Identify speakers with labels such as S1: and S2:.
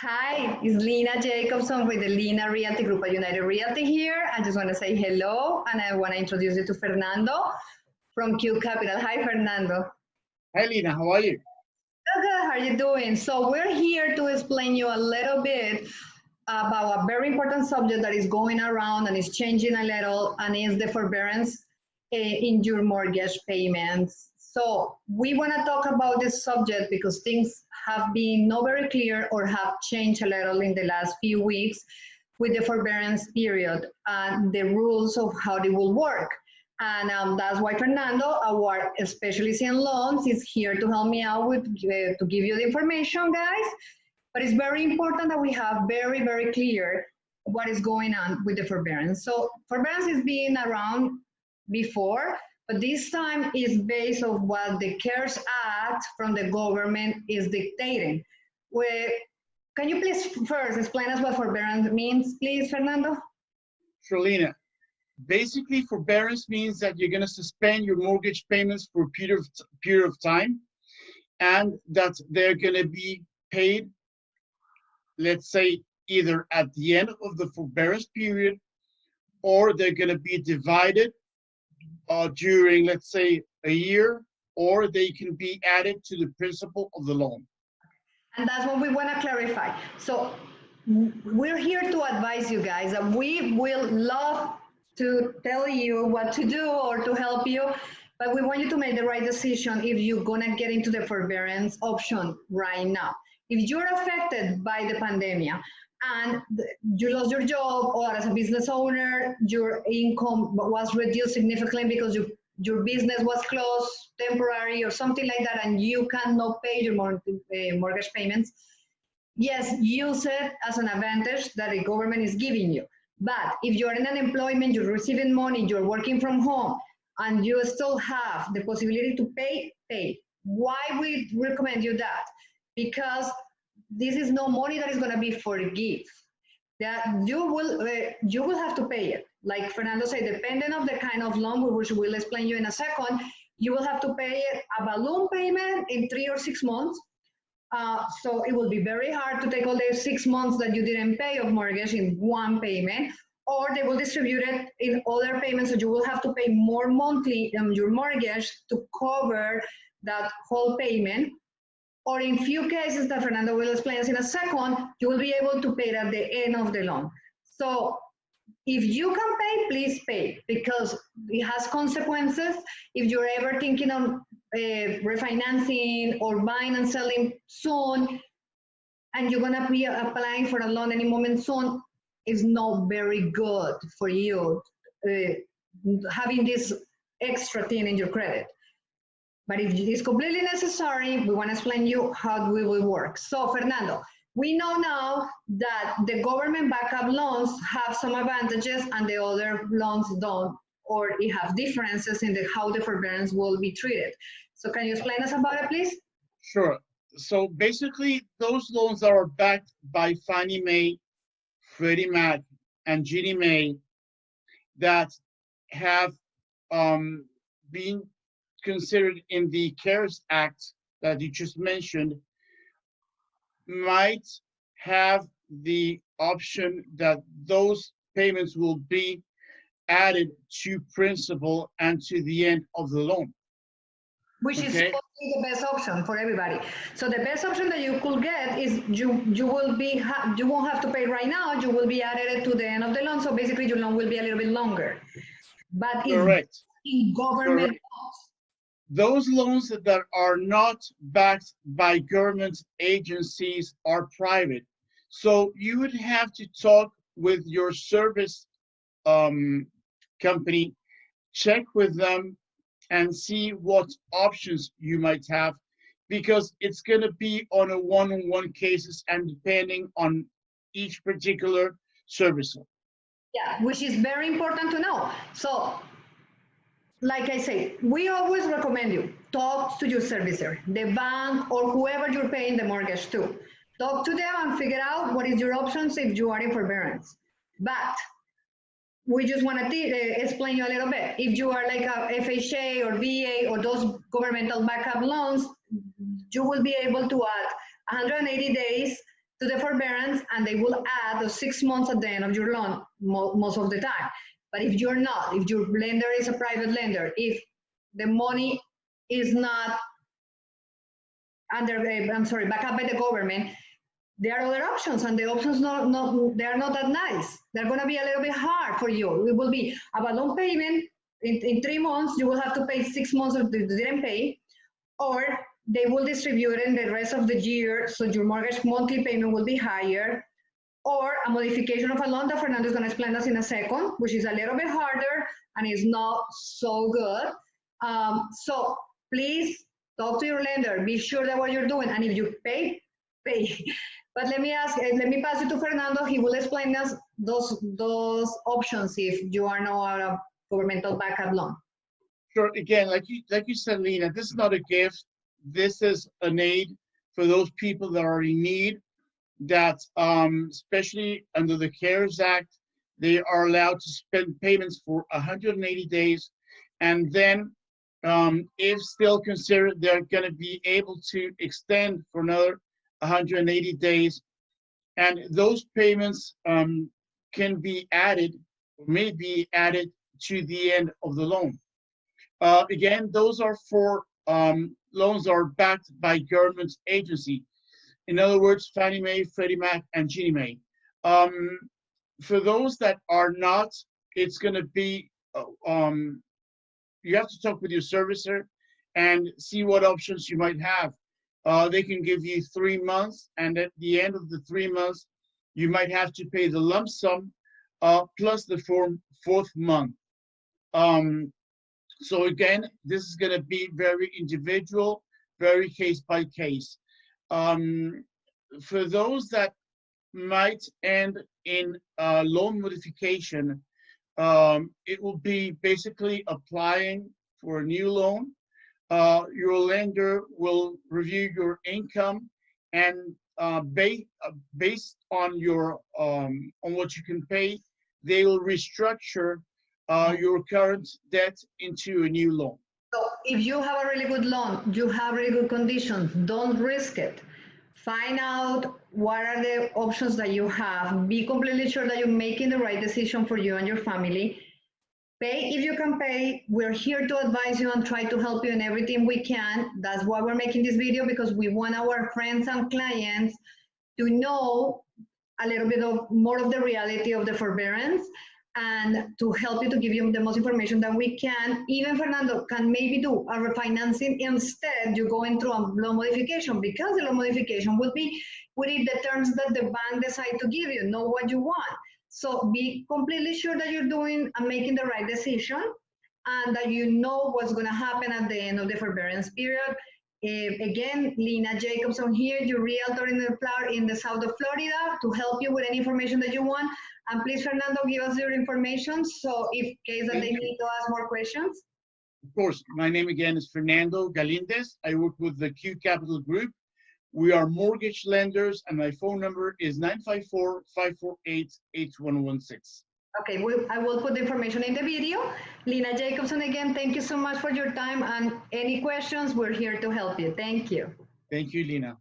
S1: Hi, it's Lena Jacobson with the Lena Realty Group at United Realty here. I just want to say hello and I want to introduce you to Fernando from Q Capital. Hi, Fernando.
S2: Hi, Lina, how are you?
S1: Oh, good. How are you doing? So we're here to explain you a little bit about a very important subject that is going around and is changing a little, and is the forbearance in your mortgage payments. So we want to talk about this subject because things have been not very clear or have changed a little in the last few weeks with the forbearance period and the rules of how they will work. And that's why Fernando, our specialist in loans, is here to help me out with to give you the information, guys. But it's very important that we have very, very clear what is going on with the forbearance. So forbearance is being around before, but this time is based on what the CARES Act from the government is dictating. Can you please first explain us what forbearance means, please, Fernando?
S2: Sure, Lina. Basically, forbearance means that you're going to suspend your mortgage payments for a period of time, and that they're going to be paid, let's say, either at the end of the forbearance period, or they're going to be divided during, let's say, a year, or they can be added to the principal of the loan.
S1: And that's what we want to clarify. So we're here to advise you guys that we will love to tell you what to do or to help you, but we want you to make the right decision if you're going to get into the forbearance option right now. If you're affected by the pandemic and you lost your job, or as a business owner, your income was reduced significantly because your business was closed temporary or something like that, and you cannot pay your mortgage payments, yes, use it as an advantage that the government is giving you. But if you're in unemployment, you're receiving money, you're working from home, and you still have the possibility to pay, pay. Why we recommend you that? Because this is no money that is going to be forgive. That you will have to pay it. Like Fernando said, depending of the kind of loan, which we'll explain you in a second, you will have to pay a balloon payment in 3 or 6 months. So it will be very hard to take all the 6 months that you didn't pay of mortgage in one payment, or they will distribute it in other payments, so you will have to pay more monthly on your mortgage to cover that whole payment. Or in few cases that Fernando will explain us in a second, you will be able to pay it at the end of the loan. So if you can pay, please pay, because it has consequences. If you're ever thinking of refinancing or buying and selling soon, and you're gonna be applying for a loan any moment soon, it's not very good for you having this extra thing in your credit. But if it is completely necessary, we want to explain you how we will work. So Fernando, we know now that the government backup loans have some advantages and the other loans don't, or it have differences in how the forbearance will be treated. So can you explain us about it, please?
S2: Sure. So basically, those loans that are backed by Fannie Mae, Freddie Mac, and Ginnie Mae that have been considered in the CARES Act that you just mentioned might have the option that those payments will be added to principal and to the end of the loan.
S1: Which is supposed to be the best option for everybody. So the best option that you could get is you won't have to pay right now. You will be added to the end of the loan. So basically, your loan will be a little bit longer. But
S2: Correct.
S1: In government
S2: loans. Those loans that are not backed by government agencies are private. So you would have to talk with your service company, check with them, and see what options you might have, because it's going to be on a one-on-one cases and depending on each particular servicer.
S1: Yeah, which is very important to know. So, like I say, we always recommend you talk to your servicer, the bank, or whoever you're paying the mortgage to. Talk to them and figure out what is your options if you are in forbearance. But we just want to explain you a little bit. If you are like a FHA or VA or those governmental backup loans, you will be able to add 180 days to the forbearance, and they will add the 6 months at the end of your loan most of the time. But if you're not, if your lender is a private lender, if the money is not backed up by the government, there are other options, and the options they are not that nice. They're going to be a little bit hard for you. It will be a balloon payment in 3 months. You will have to pay 6 months of the didn't pay, or they will distribute it in the rest of the year, so your mortgage monthly payment will be higher, or a modification of a loan that Fernando is going to explain us in a second, which is a little bit harder and is not so good. So please talk to your lender. Be sure that what you're doing, and if you pay, pay. But let me pass you to Fernando. He will explain us those options if you are not a governmental backup loan.
S2: Sure. Again, like you said, Lina, this is not a gift. This is an aid for those people that are in need. That especially under the CARES Act, they are allowed to spend payments for 180 days, and then if still considered, they're going to be able to extend for another 180 days, and those payments can be added, or may be added to the end of the loan. Again, those are for loans that are backed by government agency. In other words, Fannie Mae, Freddie Mac, and Ginnie Mae. For those that are not, it's going to be, you have to talk with your servicer and see what options you might have. They can give you 3 months, and at the end of the 3 months, you might have to pay the lump sum plus the fourth month. So again, this is going to be very individual, very case by case. For those that might end in loan modification, it will be basically applying for a new loan. Your lender will review your income, and based on your on what you can pay, they will restructure your current debt into a new loan.
S1: So if you have a really good loan, you have really good conditions, don't risk it. Find out what are the options that you have. Be completely sure that you're making the right decision for you and your family. Pay if you can pay. We're here to advise you and try to help you in everything we can. That's why we're making this video, because we want our friends and clients to know a little bit more of the reality of the forbearance, and to help you, to give you the most information that we can. Even Fernando can maybe do a refinancing instead you going through a loan modification, because the loan modification will be within the terms that the bank decide to give you, know what you want. So be completely sure that you're doing and making the right decision, and that you know what's going to happen at the end of the forbearance period. Again, Lina Jacobson here, your realtor in the south of Florida, to help you with any information that you want. And please, Fernando, give us your information, so in case that they need to ask more questions.
S2: Of course, my name again is Fernando Galindez. I work with the Q Capital Group. We are mortgage lenders, and my phone number is 954-548-8116.
S1: Okay, I will put the information in the video. Lina Jacobson, again, thank you so much for your time, and any questions, we're here to help you. Thank you.
S2: Thank you, Lina.